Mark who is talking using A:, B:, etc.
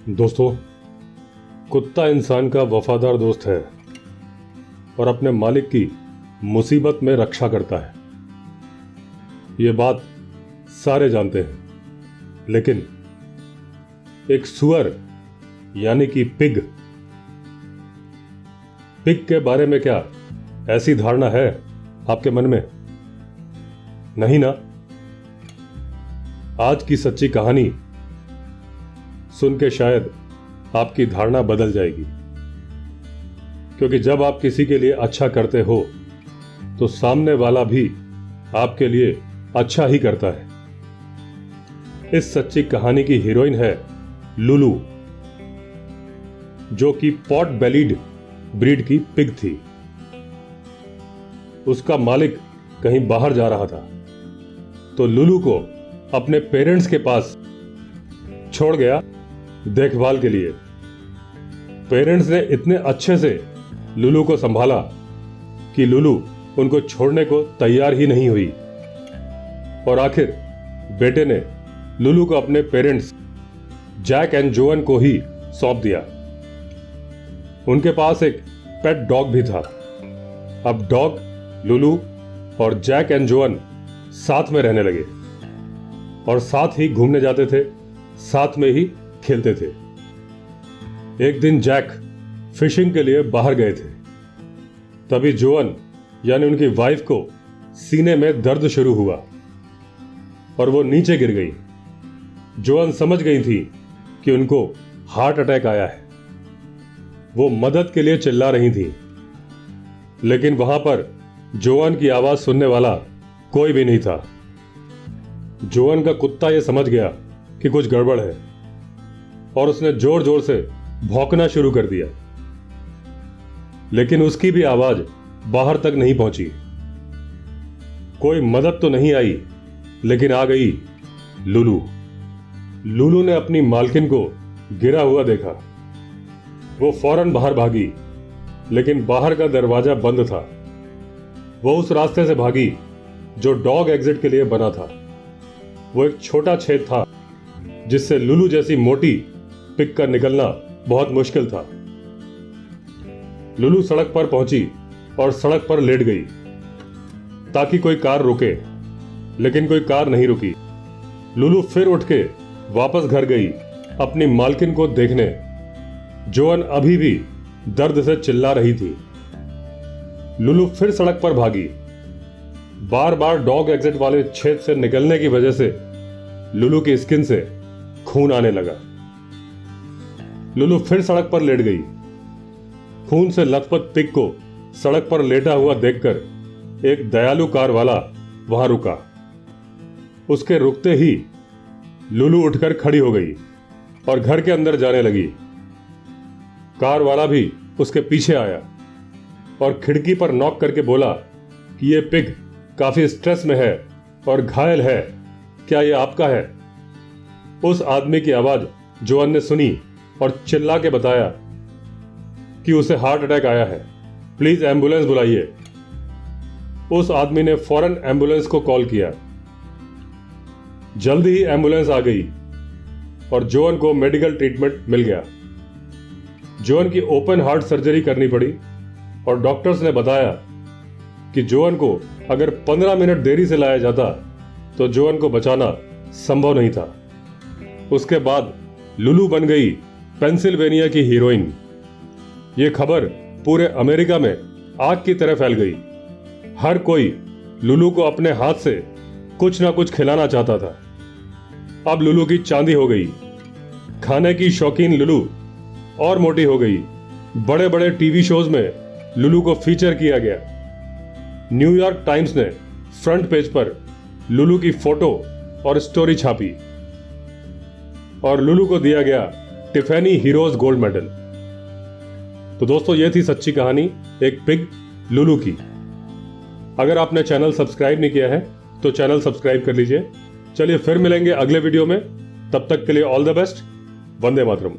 A: दोस्तों, कुत्ता इंसान का वफादार दोस्त है और अपने मालिक की मुसीबत में रक्षा करता है। ये बात सारे जानते हैं, लेकिन एक सुअर यानी कि पिग के बारे में क्या ऐसी धारणा है आपके मन में? नहीं ना? आज की सच्ची कहानी सुन के शायद आपकी धारणा बदल जाएगी, क्योंकि जब आप किसी के लिए अच्छा करते हो तो सामने वाला भी आपके लिए अच्छा ही करता है। इस सच्ची कहानी की हीरोइन है लुलू, जो कि पॉट बेलीड ब्रीड की पिग थी। उसका मालिक कहीं बाहर जा रहा था, तो लुलू को अपने पेरेंट्स के पास छोड़ गया देखभाल के लिए। पेरेंट्स ने इतने अच्छे से लुलू को संभाला कि लुलू उनको छोड़ने को तैयार ही नहीं हुई, और आखिर बेटे ने लुलू को अपने पेरेंट्स जैक एंड जोअन को ही सौंप दिया। उनके पास एक पेट डॉग भी था। अब डॉग, लुलू और जैक एंड जोअन साथ में रहने लगे और साथ ही घूमने जाते थे, साथ में ही खेलते थे। एक दिन जैक फिशिंग के लिए बाहर गए थे। तभी जोअन यानी उनकी वाइफ को सीने में दर्द शुरू हुआ और वो नीचे गिर गई। जोअन समझ गई थी कि उनको हार्ट अटैक आया है। वो मदद के लिए चिल्ला रही थी, लेकिन वहां पर जोअन की आवाज सुनने वाला कोई भी नहीं था। जोअन का कुत्ता यह समझ गया कि कुछ गड़बड़ है और उसने जोर जोर से भौंकना शुरू कर दिया, लेकिन उसकी भी आवाज बाहर तक नहीं पहुंची। कोई मदद तो नहीं आई, लेकिन आ गई लुलू। लुलू ने अपनी मालकिन को गिरा हुआ देखा। वो फौरन बाहर भागी, लेकिन बाहर का दरवाजा बंद था। वो उस रास्ते से भागी जो डॉग एग्जिट के लिए बना था। वो एक छोटा छेद था जिससे लुलू जैसी मोटी पिग का निकलना बहुत मुश्किल था। लुलू सड़क पर पहुंची और सड़क पर लेट गई ताकि कोई कार रुके, लेकिन कोई कार नहीं रुकी। लुलू फिर उठ के वापस घर गई अपनी मालकिन को देखने। जोअन अभी भी दर्द से चिल्ला रही थी। लुलू फिर सड़क पर भागी। बार बार डॉग एग्जिट वाले छेद से निकलने की वजह से लुलू की स्किन से खून आने लगा। लुलू फिर सड़क पर लेट गई। खून से लथपथ पिग को सड़क पर लेटा हुआ देखकर एक दयालु कार वाला वहां रुका। उसके रुकते ही लुलू उठकर खड़ी हो गई और घर के अंदर जाने लगी। कार वाला भी उसके पीछे आया और खिड़की पर नॉक करके बोला कि यह पिग काफी स्ट्रेस में है और घायल है, क्या यह आपका है? उस आदमी की आवाज जोअन ने सुनी और चिल्ला के बताया कि उसे हार्ट अटैक आया है, प्लीज एम्बुलेंस बुलाइए। उस आदमी ने फौरन एम्बुलेंस को कॉल किया। जल्दी ही एम्बुलेंस आ गई और जोअन को मेडिकल ट्रीटमेंट मिल गया। जोअन की ओपन हार्ट सर्जरी करनी पड़ी और डॉक्टर्स ने बताया कि जोअन को अगर 15 मिनट देरी से लाया जाता तो जोअन को बचाना संभव नहीं था। उसके बाद लुलू बन गई पेंसिल्वेनिया की हीरोइन। यह खबर पूरे अमेरिका में आग की तरह फैल गई। हर कोई लुलू को अपने हाथ से कुछ ना कुछ खिलाना चाहता था। अब लुलू की चांदी हो गई। खाने की शौकीन लुलू और मोटी हो गई। बड़े बड़े टीवी शोज में लुलू को फीचर किया गया। न्यूयॉर्क टाइम्स ने फ्रंट पेज पर लुलू की फोटो और स्टोरी छापी और लुलू को दिया गया टिफैनी हीरोज गोल्ड मेडल। तो दोस्तों, यह थी सच्ची कहानी एक पिग लुलू की। अगर आपने चैनल सब्सक्राइब नहीं किया है तो चैनल सब्सक्राइब कर लीजिए। चलिए फिर मिलेंगे अगले वीडियो में। तब तक के लिए all the best. Vande Mataram.